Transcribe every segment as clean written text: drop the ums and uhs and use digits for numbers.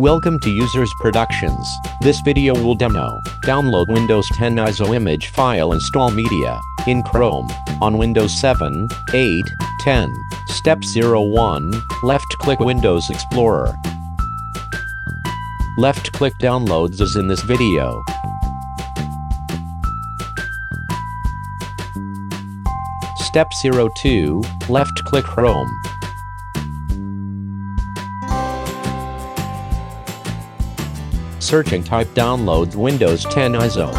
Welcome to Users Productions. This video will download Windows 10 ISO image file, install media in Chrome on Windows 7, 8, 10. Step 01, left-click Windows Explorer. Left-click Downloads as in this video. Step 02, left-click Chrome. Searching, type downloads Windows 10 ISO.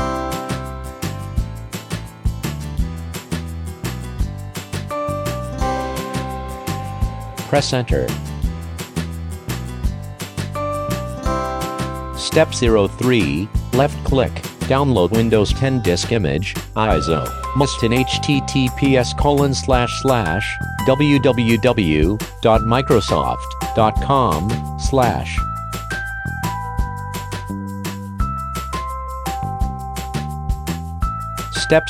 Press enter. Step 03, left-click, download Windows 10 disk image, ISO. Must in https://www.microsoft.com/ Step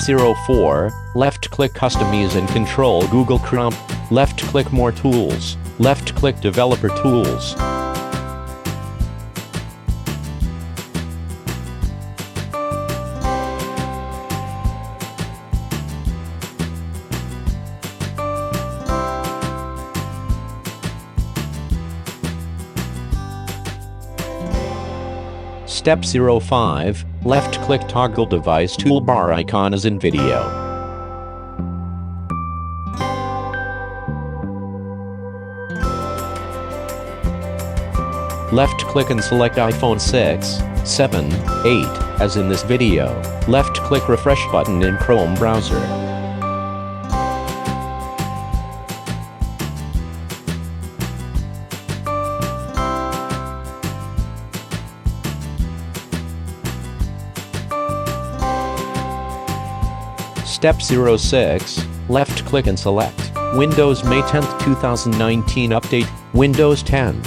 04, left-click Customize and control Google Chrome. Left-click More Tools. Left-click Developer Tools. Step 05, left-click Toggle Device Toolbar icon as in video. Left-click and select iPhone 6, 7, 8, as in this video. Left-click Refresh button in Chrome browser. Step 06, left-click and select Windows May 10, 2019 Update, Windows 10.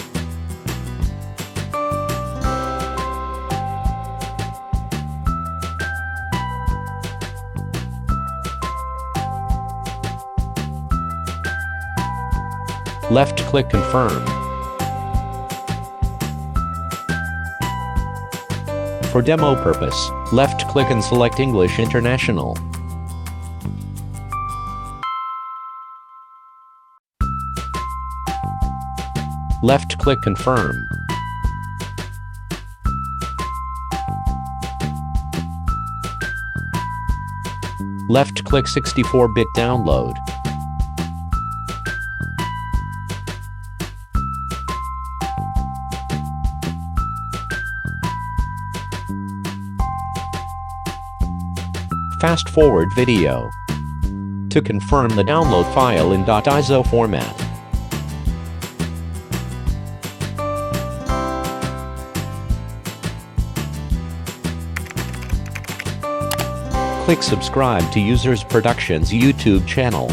Left-click Confirm. For demo purpose, left-click and select English International. Left-click Confirm. Left-click 64-bit download. Fast-forward video. To confirm the download file in .iso format. Click subscribe to Users Productions YouTube channel.